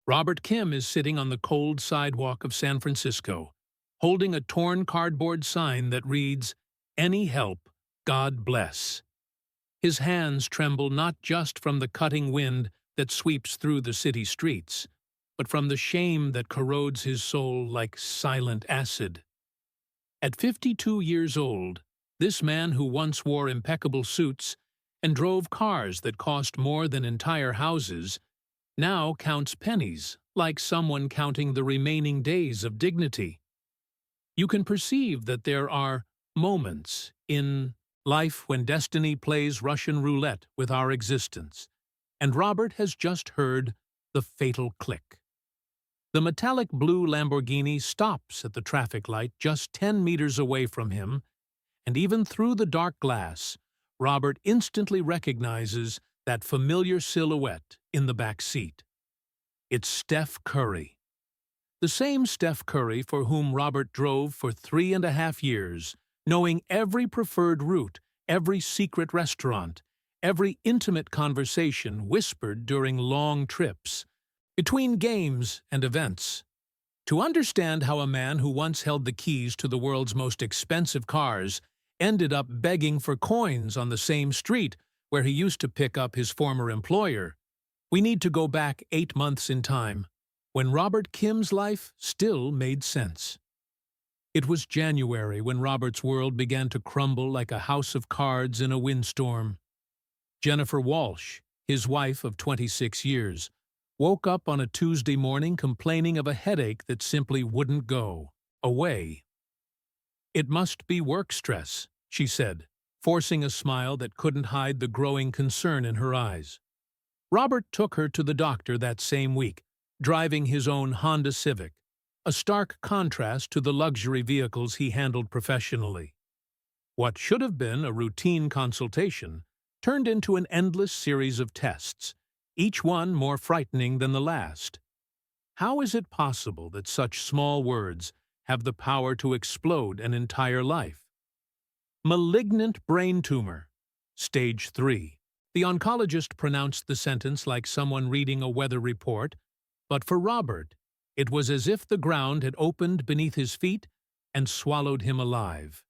Robert Kim is sitting on the cold sidewalk of San Francisco, holding a torn cardboard sign that reads, "Any help, God bless." His hands tremble not just from the cutting wind that sweeps through the city streets, but from the shame that corrodes his soul like silent acid. At 52 years old, this man who once wore impeccable suits and drove cars that cost more than entire houses now counts pennies like someone counting the remaining days of dignity. You can perceive that there are moments in life when destiny plays Russian roulette with our existence, and Robert has just heard the fatal click. The metallic blue Lamborghini stops at the traffic light just 10 meters away from him, and even through the dark glass, Robert instantly recognizes that familiar silhouette in the back seat. It's Steph Curry. The same Steph Curry for whom Robert drove for 3.5 years, knowing every preferred route, every secret restaurant, every intimate conversation whispered during long trips, between games and events. To understand how a man who once held the keys to the world's most expensive cars ended up begging for coins on the same street where he used to pick up his former employer, we need to go back 8 months in time, when Robert Kim's life still made sense. It was January when Robert's world began to crumble like a house of cards in a windstorm. Jennifer Walsh, his wife of 26 years, woke up on a Tuesday morning complaining of a headache that simply wouldn't go away. "It must be work stress," she said, forcing a smile that couldn't hide the growing concern in her eyes. Robert took her to the doctor that same week, driving his own Honda Civic, a stark contrast to the luxury vehicles he handled professionally. What should have been a routine consultation turned into an endless series of tests, each one more frightening than the last. How is it possible that such small words have the power to explode an entire life? Malignant brain tumor, stage 3. The oncologist pronounced the sentence like someone reading a weather report, but for Robert, it was as if the ground had opened beneath his feet and swallowed him alive.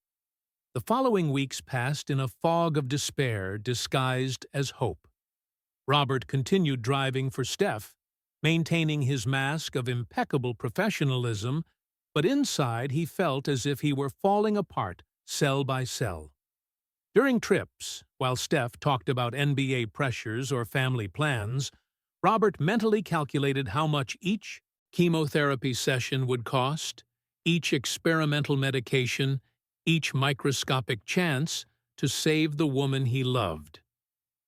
The following weeks passed in a fog of despair disguised as hope. Robert continued driving for Steph, maintaining his mask of impeccable professionalism, but inside he felt as if he were falling apart cell by cell. During trips, while Steph talked about NBA pressures or family plans, Robert mentally calculated how much each chemotherapy session would cost, each experimental medication, each microscopic chance to save the woman he loved.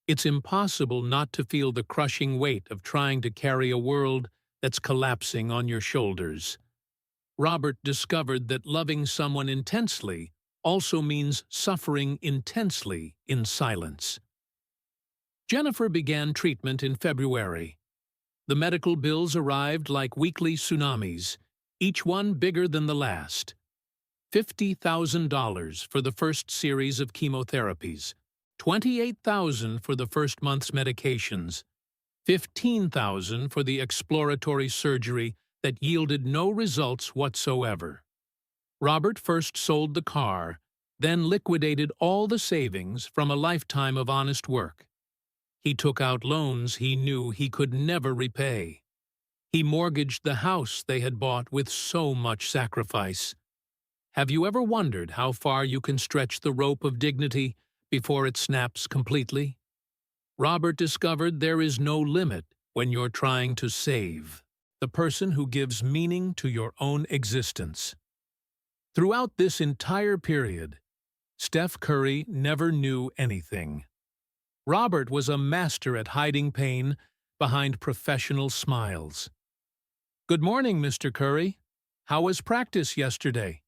It's impossible not to feel the crushing weight of trying to carry a world that's collapsing on your shoulders. Robert discovered that loving someone intensely also means suffering intensely in silence. Jennifer began treatment in February. The medical bills arrived like weekly tsunamis, each one bigger than the last. $50,000 for the first series of chemotherapies, $28,000 for the first month's medications, $15,000 for the exploratory surgery that yielded no results whatsoever. Robert first sold the car, then liquidated all the savings from a lifetime of honest work. He took out loans he knew he could never repay. He mortgaged the house they had bought with so much sacrifice. Have you ever wondered how far you can stretch the rope of dignity before it snaps completely? Robert discovered there is no limit when you're trying to save the person who gives meaning to your own existence. Throughout this entire period, Steph Curry never knew anything. Robert was a master at hiding pain behind professional smiles. "Good morning, Mr. Curry. How was practice yesterday?"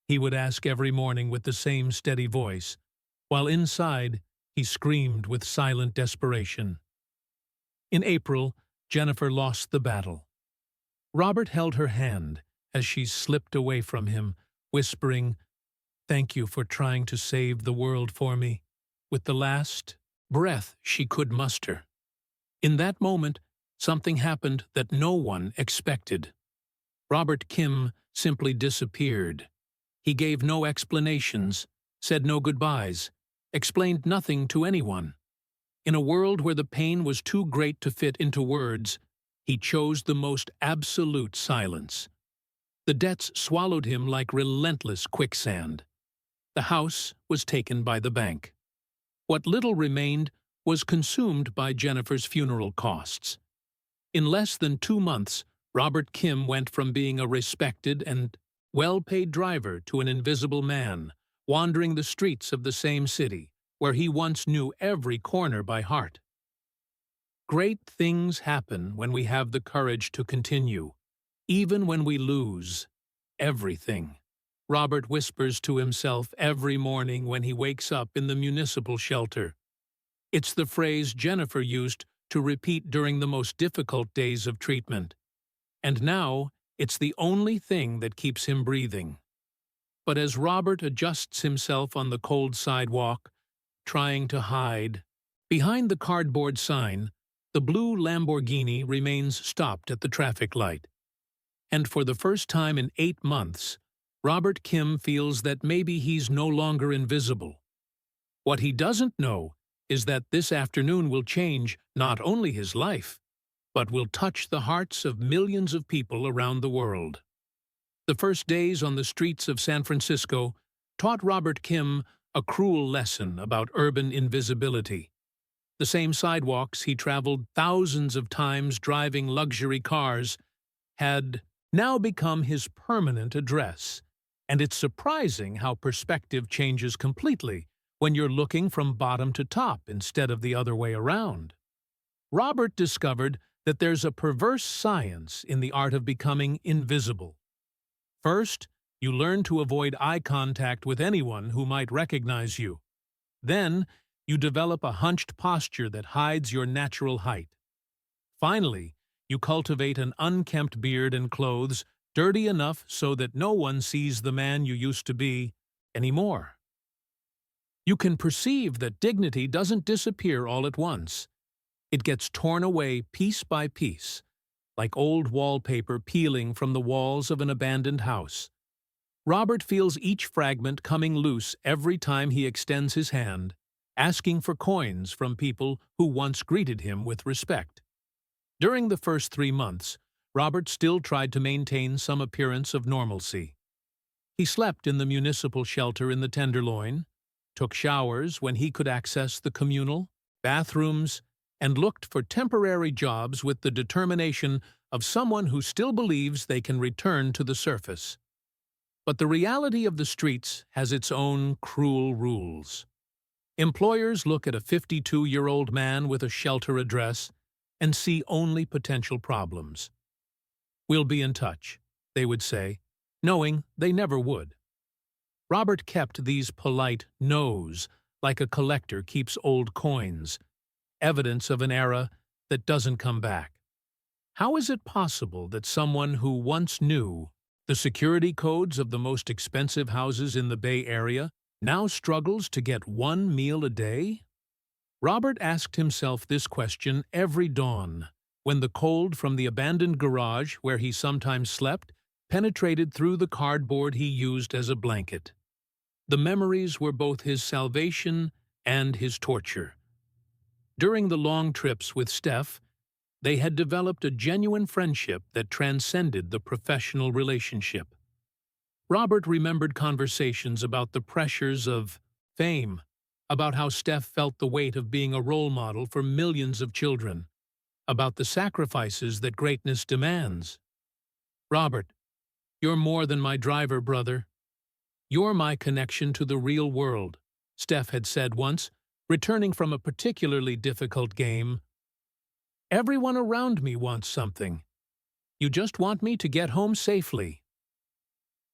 he would ask every morning with the same steady voice, while inside he screamed with silent desperation. In April, Jennifer lost the battle. Robert held her hand as she slipped away from him, whispering, "Thank you for trying to save the world for me," with the last breath she could muster. In that moment, something happened that no one expected. Robert Kim simply disappeared. He gave no explanations, said no goodbyes, explained nothing to anyone. In a world where the pain was too great to fit into words, he chose the most absolute silence. The debts swallowed him like relentless quicksand. The house was taken by the bank. What little remained was consumed by Jennifer's funeral costs. In less than 2 months, Robert Kim went from being a respected and well-paid driver to an invisible man, wandering the streets of the same city, where he once knew every corner by heart. Great things happen when we have the courage to continue, even when we lose everything. Robert whispers to himself every morning when he wakes up in the municipal shelter. It's the phrase Jennifer used to repeat during the most difficult days of treatment. And now, it's the only thing that keeps him breathing. But as Robert adjusts himself on the cold sidewalk, trying to hide, behind the cardboard sign, the blue Lamborghini remains stopped at the traffic light. And for the first time in 8 months, Robert Kim feels that maybe he's no longer invisible. What he doesn't know is that this afternoon will change not only his life, but will touch the hearts of millions of people around the world. The first days on the streets of San Francisco taught Robert Kim a cruel lesson about urban invisibility. The same sidewalks he traveled thousands of times driving luxury cars had now become his permanent address. And it's surprising how perspective changes completely when you're looking from bottom to top instead of the other way around. Robert discovered that there's a perverse science in the art of becoming invisible. First, you learn to avoid eye contact with anyone who might recognize you. Then, you develop a hunched posture that hides your natural height. Finally, you cultivate an unkempt beard and clothes dirty enough so that no one sees the man you used to be anymore. You can perceive that dignity doesn't disappear all at once. It gets torn away piece by piece, like old wallpaper peeling from the walls of an abandoned house. Robert feels each fragment coming loose every time he extends his hand, asking for coins from people who once greeted him with respect. During the first 3 months, Robert still tried to maintain some appearance of normalcy. He slept in the municipal shelter in the Tenderloin, took showers when he could access the communal bathrooms, and looked for temporary jobs with the determination of someone who still believes they can return to the surface. But the reality of the streets has its own cruel rules. Employers look at a 52-year-old man with a shelter address and see only potential problems. "We'll be in touch," they would say, knowing they never would. Robert kept these polite no's like a collector keeps old coins, evidence of an era that doesn't come back. How is it possible that someone who once knew the security codes of the most expensive houses in the Bay Area now struggles to get 1 meal a day? Robert asked himself this question every dawn, when the cold from the abandoned garage where he sometimes slept penetrated through the cardboard he used as a blanket. The memories were both his salvation and his torture. During the long trips with Steph, they had developed a genuine friendship that transcended the professional relationship. Robert remembered conversations about the pressures of fame, about how Steph felt the weight of being a role model for millions of children, about the sacrifices that greatness demands. "Robert, you're more than my driver, brother. You're my connection to the real world," Steph had said once, returning from a particularly difficult game. "Everyone around me wants something. You just want me to get home safely."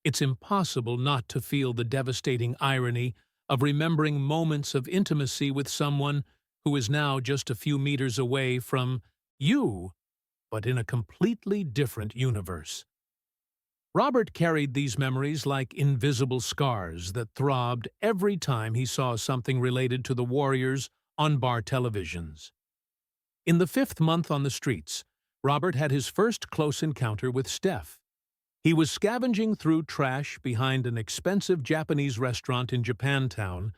It's impossible not to feel the devastating irony of remembering moments of intimacy with someone who is now just a few meters away from you, but in a completely different universe. Robert carried these memories like invisible scars that throbbed every time he saw something related to the Warriors on bar televisions. In the 5th month on the streets, Robert had his first close encounter with Steph. He was scavenging through trash behind an expensive Japanese restaurant in Japantown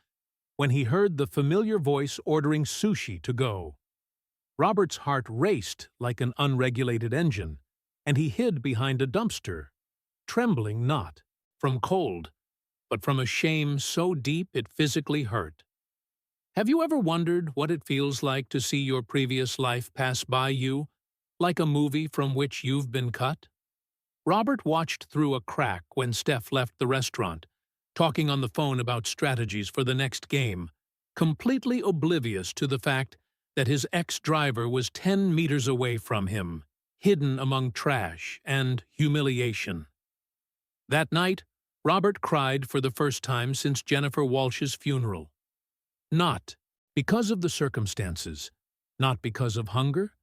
when he heard the familiar voice ordering sushi to go. Robert's heart raced like an unregulated engine, and he hid behind a dumpster, trembling not from cold, but from a shame so deep it physically hurt. Have you ever wondered what it feels like to see your previous life pass by you, like a movie from which you've been cut? Robert watched through a crack when Steph left the restaurant, talking on the phone about strategies for the next game, completely oblivious to the fact that his ex-driver was 10 meters away from him, hidden among trash and humiliation. That night, Robert cried for the first time since Jennifer Walsh's funeral. Not because of the circumstances, not because of hunger,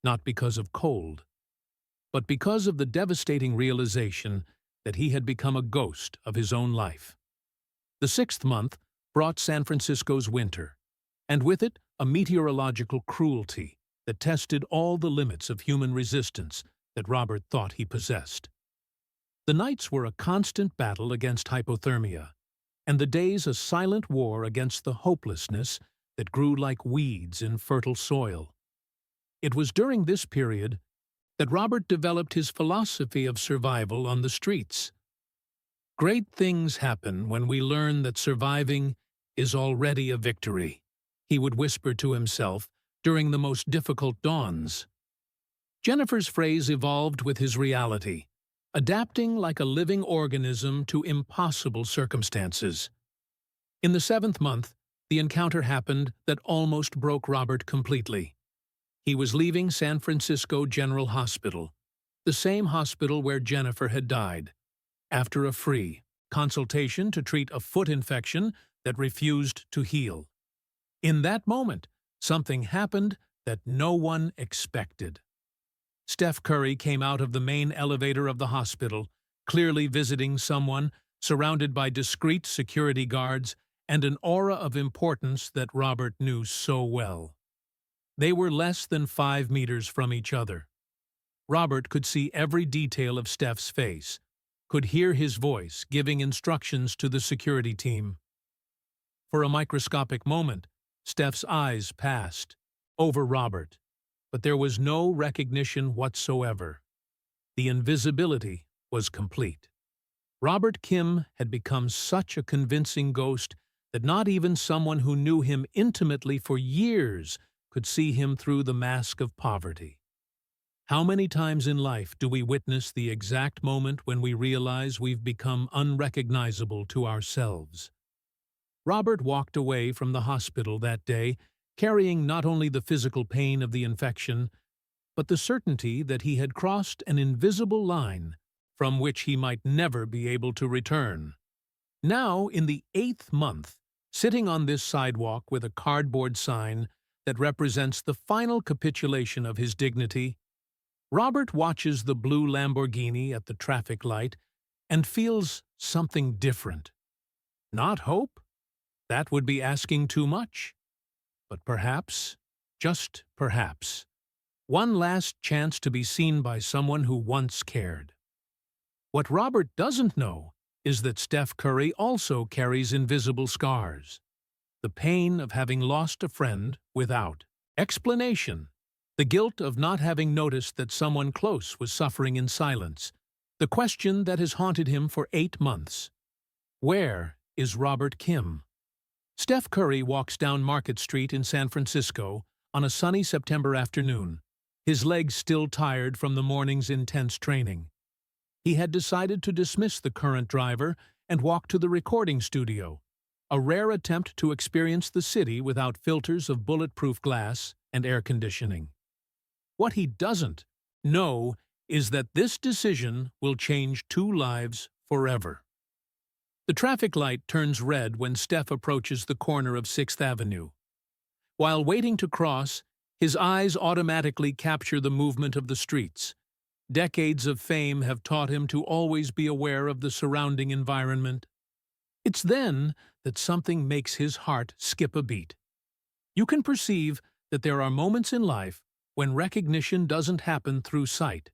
not because of cold, but because of the devastating realization that he had become a ghost of his own life. The 6th month brought San Francisco's winter, and with it a meteorological cruelty that tested all the limits of human resistance that Robert thought he possessed. The nights were a constant battle against hypothermia, and the days a silent war against the hopelessness that grew like weeds in fertile soil. It was during this period that Robert developed his philosophy of survival on the streets. Great things happen when we learn that surviving is already a victory, he would whisper to himself during the most difficult dawns. Jennifer's phrase evolved with his reality, adapting like a living organism to impossible circumstances. In the 7th month, the encounter happened that almost broke Robert completely. He was leaving San Francisco General Hospital, the same hospital where Jennifer had died, after a free consultation to treat a foot infection that refused to heal. In that moment, something happened that no one expected. Steph Curry came out of the main elevator of the hospital, clearly visiting someone, surrounded by discreet security guards and an aura of importance that Robert knew so well. They were less than 5 meters from each other. Robert could see every detail of Steph's face, could hear his voice giving instructions to the security team. For a microscopic moment, Steph's eyes passed over Robert, but there was no recognition whatsoever. The invisibility was complete. Robert Kim had become such a convincing ghost that not even someone who knew him intimately for years could see him through the mask of poverty. How many times in life do we witness the exact moment when we realize we've become unrecognizable to ourselves? Robert walked away from the hospital that day, carrying not only the physical pain of the infection, but the certainty that he had crossed an invisible line from which he might never be able to return. Now, in the 8th month, sitting on this sidewalk with a cardboard sign that represents the final capitulation of his dignity, Robert watches the blue Lamborghini at the traffic light and feels something different. Not hope? That would be asking too much. But perhaps, just perhaps, one last chance to be seen by someone who once cared. What Robert doesn't know is that Steph Curry also carries invisible scars. The pain of having lost a friend without explanation, the guilt of not having noticed that someone close was suffering in silence, the question that has haunted him for 8 months. Where is Robert Kim? Steph Curry walks down Market Street in San Francisco on a sunny September afternoon, his legs still tired from the morning's intense training. He had decided to dismiss the current driver and walk to the recording studio, a rare attempt to experience the city without filters of bulletproof glass and air conditioning. What he doesn't know is that this decision will change 2 lives forever. The traffic light turns red when Steph approaches the corner of 6th Avenue. While waiting to cross, his eyes automatically capture the movement of the streets. Decades of fame have taught him to always be aware of the surrounding environment. It's then that something makes his heart skip a beat. You can perceive that there are moments in life when recognition doesn't happen through sight,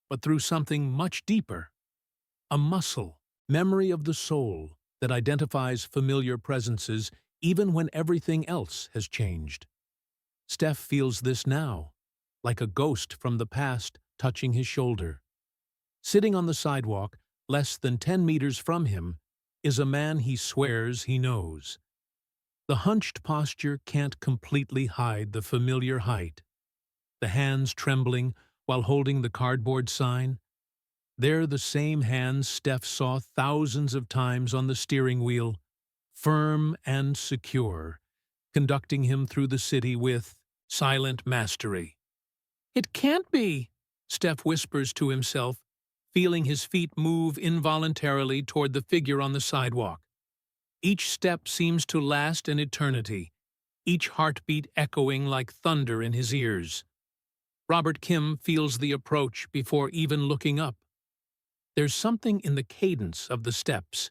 but through something much deeper, a muscle, memory of the soul that identifies familiar presences even when everything else has changed. Steph feels this now, like a ghost from the past touching his shoulder. Sitting on the sidewalk, less than 10 meters from him, is a man he swears he knows. The hunched posture can't completely hide the familiar height. The hands trembling while holding the cardboard sign. They're the same hands Steph saw thousands of times on the steering wheel, firm and secure, conducting him through the city with silent mastery. "It can't be," Steph whispers to himself, feeling his feet move involuntarily toward the figure on the sidewalk. Each step seems to last an eternity, each heartbeat echoing like thunder in his ears. Robert Kim feels the approach before even looking up. There's something in the cadence of the steps,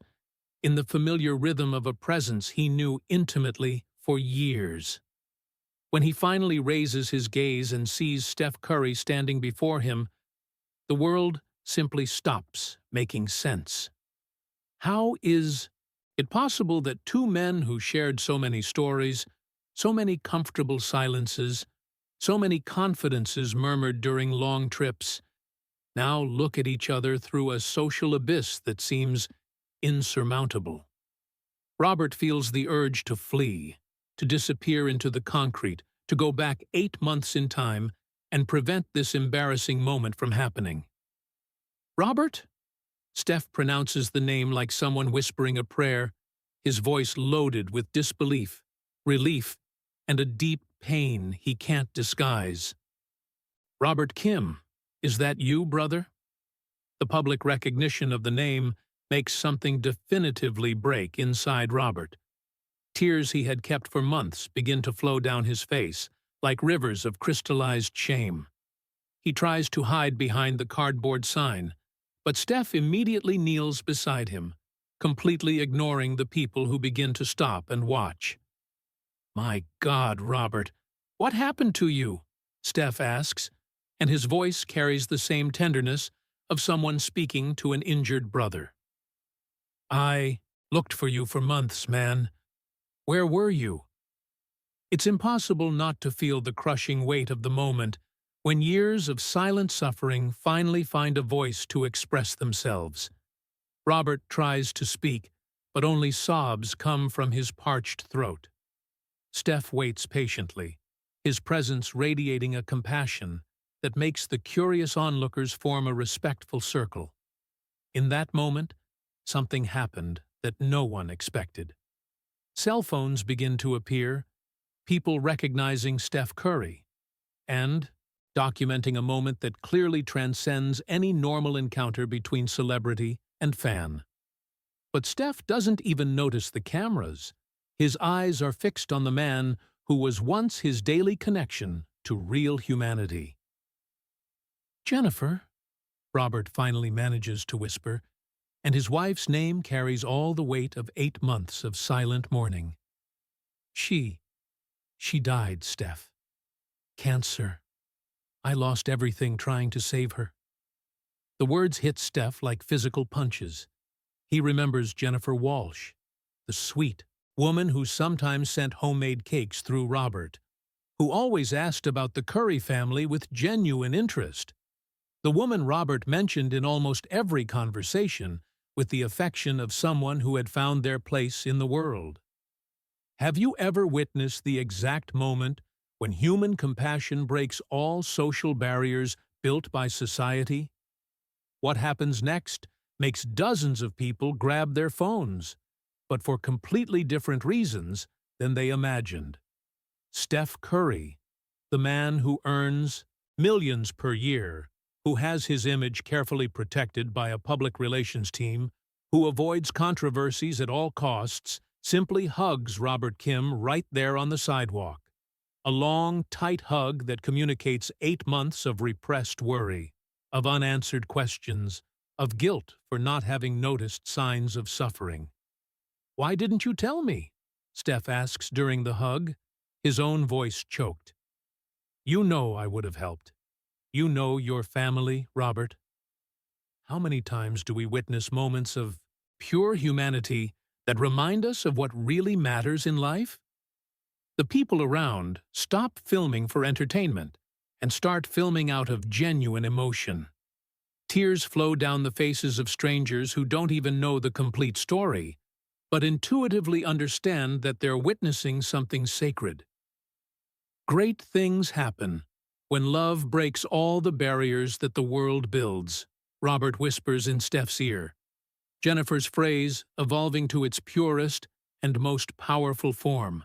in the familiar rhythm of a presence he knew intimately for years. When he finally raises his gaze and sees Steph Curry standing before him, the world simply stops making sense. How is it possible that two men who shared so many stories, so many comfortable silences, so many confidences murmured during long trips, now look at each other through a social abyss that seems insurmountable? Robert feels the urge to flee, to disappear into the concrete, to go back 8 months in time and prevent this embarrassing moment from happening. "Robert?" Steph pronounces the name like someone whispering a prayer, his voice loaded with disbelief, relief, and a deep pain he can't disguise. "Robert Kim, is that you, brother?" The public recognition of the name makes something definitively break inside Robert. Tears he had kept for months begin to flow down his face, like rivers of crystallized shame. He tries to hide behind the cardboard sign, but Steph immediately kneels beside him, completely ignoring the people who begin to stop and watch. "My God, Robert, what happened to you?" Steph asks, and his voice carries the same tenderness of someone speaking to an injured brother. "I looked for you for months, man. Where were you?" It's impossible not to feel the crushing weight of the moment when years of silent suffering finally find a voice to express themselves. Robert tries to speak, but only sobs come from his parched throat. Steph waits patiently, his presence radiating a compassion that makes the curious onlookers form a respectful circle. In that moment, something happened that no one expected. Cell phones begin to appear, people recognizing Steph Curry, and documenting a moment that clearly transcends any normal encounter between celebrity and fan. But Steph doesn't even notice the cameras. His eyes are fixed on the man who was once his daily connection to real humanity. "Jennifer," Robert finally manages to whisper, and his wife's name carries all the weight of 8 months of silent mourning. She died, Steph. Cancer. I lost everything trying to save her." The words hit Steph like physical punches. He remembers Jennifer Walsh, the sweet woman who sometimes sent homemade cakes through Robert, who always asked about the Curry family with genuine interest. The woman Robert mentioned in almost every conversation with the affection of someone who had found their place in the world. Have you ever witnessed the exact moment when human compassion breaks all social barriers built by society? What happens next makes dozens of people grab their phones, but for completely different reasons than they imagined. Steph Curry, the man who earns millions per year, who has his image carefully protected by a public relations team, who avoids controversies at all costs, simply hugs Robert Kim right there on the sidewalk. A long, tight hug that communicates 8 months of repressed worry, of unanswered questions, of guilt for not having noticed signs of suffering. "Why didn't you tell me?" Steph asks during the hug, his own voice choked. You know I would have helped. You know your family, Robert. How many times do we witness moments of pure humanity that remind us of what really matters in life? The people around stop filming for entertainment and start filming out of genuine emotion. Tears flow down the faces of strangers who don't even know the complete story, but intuitively understand that they're witnessing something sacred. Great things happen when love breaks all the barriers that the world builds, Robert whispers in Steph's ear. Jennifer's phrase evolving to its purest and most powerful form.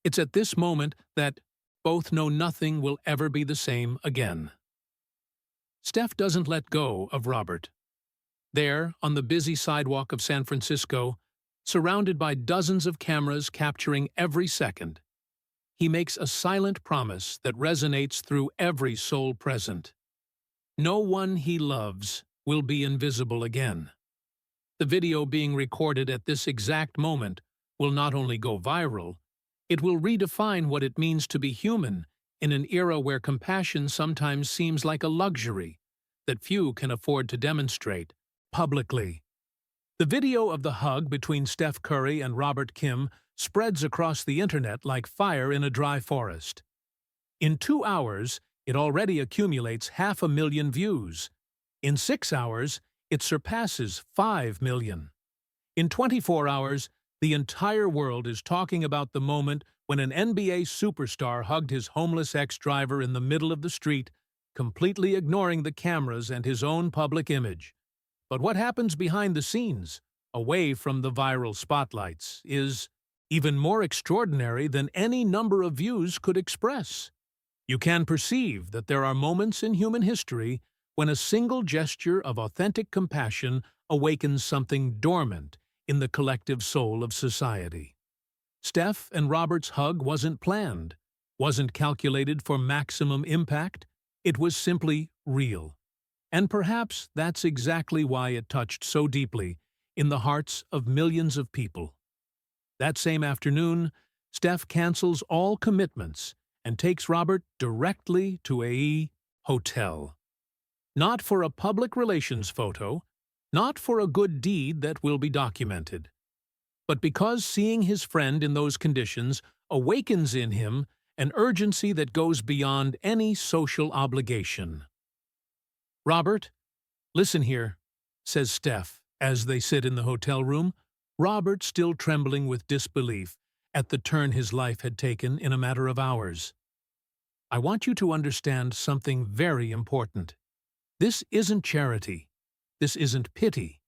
It's at this moment that both know nothing will ever be the same again. Steph doesn't let go of Robert. There, on the busy sidewalk of San Francisco, surrounded by dozens of cameras capturing every second, he makes a silent promise that resonates through every soul present. No one he loves will be invisible again. The video being recorded at this exact moment will not only go viral, it will redefine what it means to be human in an era where compassion sometimes seems like a luxury that few can afford to demonstrate publicly. The video of the hug between Steph Curry and Robert Kim spreads across the internet like fire in a dry forest. In 2 hours, it already accumulates 500,000 views. In 6 hours, it surpasses 5 million. In 24 hours, the entire world is talking about the moment when an NBA superstar hugged his homeless ex-driver in the middle of the street, completely ignoring the cameras and his own public image. But what happens behind the scenes, away from the viral spotlights, is even more extraordinary than any number of views could express. You can perceive that there are moments in human history when a single gesture of authentic compassion awakens something dormant in the collective soul of society. Steph and Robert's hug wasn't planned, wasn't calculated for maximum impact, it was simply real. And perhaps that's exactly why it touched so deeply in the hearts of millions of people. That same afternoon, Steph cancels all commitments and takes Robert directly to a hotel. Not for a public relations photo, not for a good deed that will be documented, but because seeing his friend in those conditions awakens in him an urgency that goes beyond any social obligation. "Robert, listen here," says Steph, as they sit in the hotel room, Robert still trembling with disbelief at the turn his life had taken in a matter of hours. "I want you to understand something very important. This isn't charity. This isn't pity.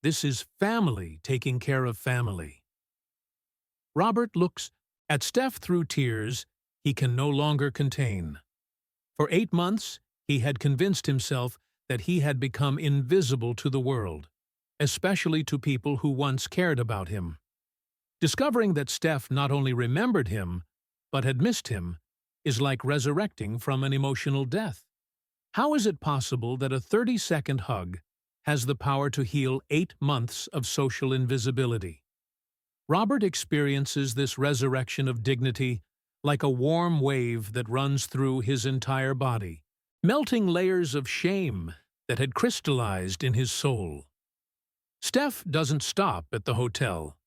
This is family taking care of family." Robert looks at Steph through tears he can no longer contain. For 8 months, he had convinced himself that he had become invisible to the world, especially to people who once cared about him. Discovering that Steph not only remembered him, but had missed him, is like resurrecting from an emotional death. How is it possible that a 30-second hug has the power to heal 8 months of social invisibility? Robert experiences this resurrection of dignity like a warm wave that runs through his entire body, melting layers of shame that had crystallized in his soul. Steph doesn't stop at the hotel.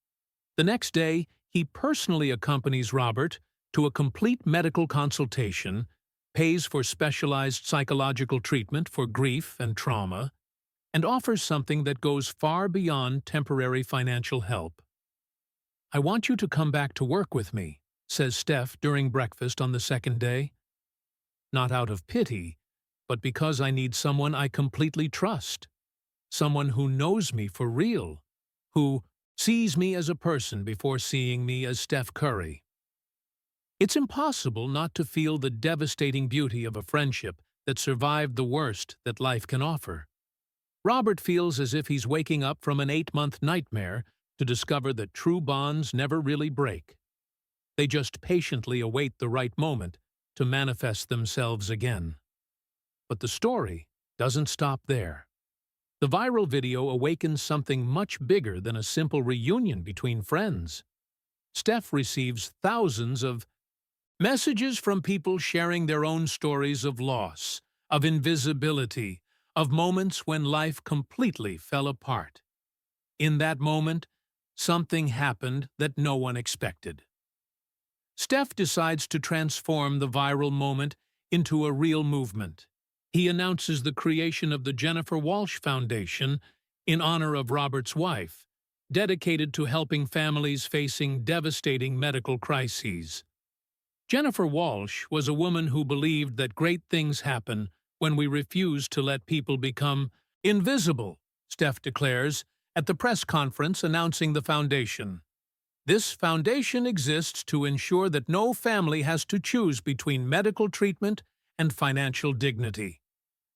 The next day, he personally accompanies Robert to a complete medical consultation, pays for specialized psychological treatment for grief and trauma, and offers something that goes far beyond temporary financial help. "I want you to come back to work with me," says Steph during breakfast on the second day. "Not out of pity, but because I need someone I completely trust. Someone who knows me for real, who sees me as a person before seeing me as Steph Curry." It's impossible not to feel the devastating beauty of a friendship that survived the worst that life can offer. Robert feels as if he's waking up from an 8-month nightmare to discover that true bonds never really break. They just patiently await the right moment to manifest themselves again. But the story doesn't stop there. The viral video awakens something much bigger than a simple reunion between friends. Steph receives thousands of Messages from people sharing their own stories of loss, of invisibility, of moments when life completely fell apart. In that moment, something happened that no one expected. Steph decides to transform the viral moment into a real movement. He announces the creation of the Jennifer Walsh Foundation in honor of Robert's wife, dedicated to helping families facing devastating medical crises. Jennifer Walsh was a woman who believed that great things happen when we refuse to let people become invisible, Steph declares at the press conference announcing the foundation. This foundation exists to ensure that no family has to choose between medical treatment and financial dignity.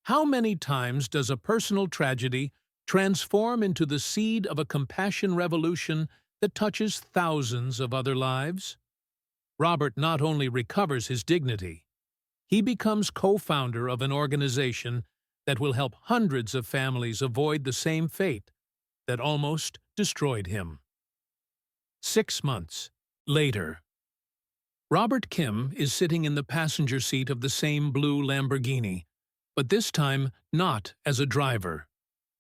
How many times does a personal tragedy transform into the seed of a compassion revolution that touches thousands of other lives? Robert not only recovers his dignity, he becomes co-founder of an organization that will help hundreds of families avoid the same fate that almost destroyed him. 6 months later, Robert Kim is sitting in the passenger seat of the same blue Lamborghini, but this time not as a driver,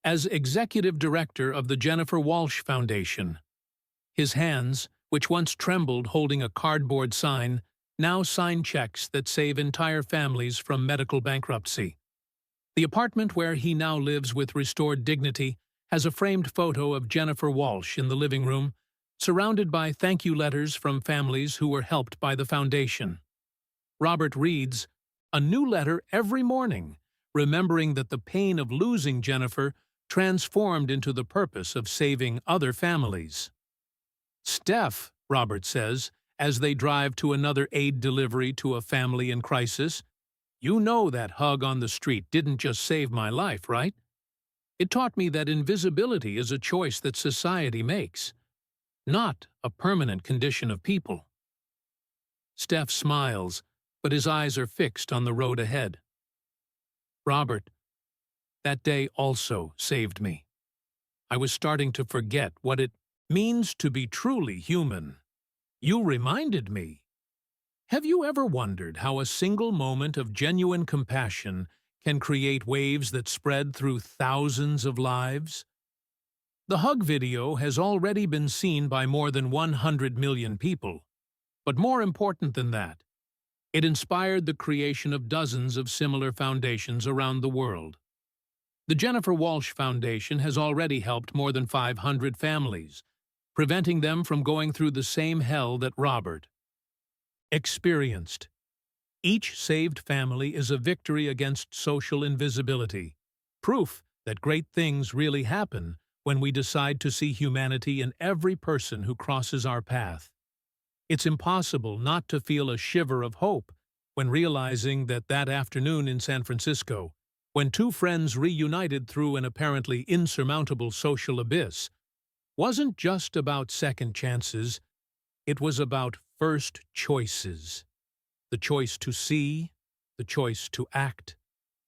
as executive director of the Jennifer Walsh Foundation. His hands, which once trembled holding a cardboard sign, now sign checks that save entire families from medical bankruptcy. The apartment where he now lives with restored dignity has a framed photo of Jennifer Walsh in the living room, surrounded by thank you letters from families who were helped by the foundation. Robert reads a new letter every morning, remembering that the pain of losing Jennifer transformed into the purpose of saving other families. Steph, Robert says, as they drive to another aid delivery to a family in crisis, you know that hug on the street didn't just save my life, right? It taught me that invisibility is a choice that society makes, not a permanent condition of people. Steph smiles, but his eyes are fixed on the road ahead. Robert, that day also saved me. I was starting to forget what it means to be truly human. You reminded me. Have you ever wondered how a single moment of genuine compassion can create waves that spread through thousands of lives? The hug video has already been seen by more than 100 million people. But more important than that, it inspired the creation of dozens of similar foundations around the world. The Jennifer Walsh Foundation has already helped more than 500 families, preventing them from going through the same hell that Robert experienced. Each saved family is a victory against social invisibility, proof that great things really happen when we decide to see humanity in every person who crosses our path. It's impossible not to feel a shiver of hope when realizing that afternoon in San Francisco, when two friends reunited through an apparently insurmountable social abyss, wasn't just about second chances, it was about first choices. The choice to see, the choice to act,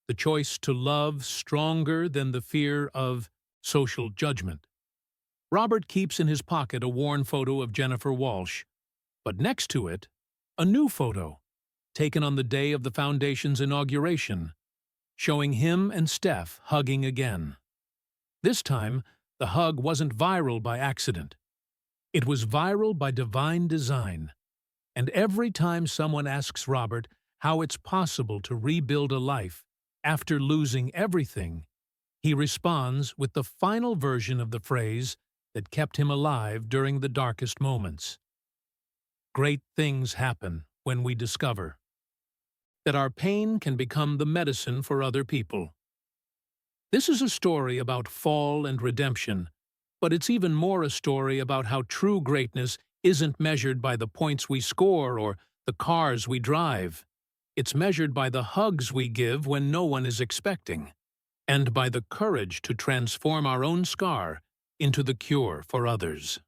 the choice to love stronger than the fear of social judgment. Robert keeps in his pocket a worn photo of Jennifer Walsh, but next to it, a new photo, taken on the day of the foundation's inauguration, showing him and Steph hugging again. This time, the hug wasn't viral by accident. It was viral by divine design. And every time someone asks Robert how it's possible to rebuild a life after losing everything, he responds with the final version of the phrase that kept him alive during the darkest moments. Great things happen when we discover that our pain can become the medicine for other people. This is a story about fall and redemption, but it's even more a story about how true greatness isn't measured by the points we score or the cars we drive. It's measured by the hugs we give when no one is expecting, and by the courage to transform our own scar into the cure for others.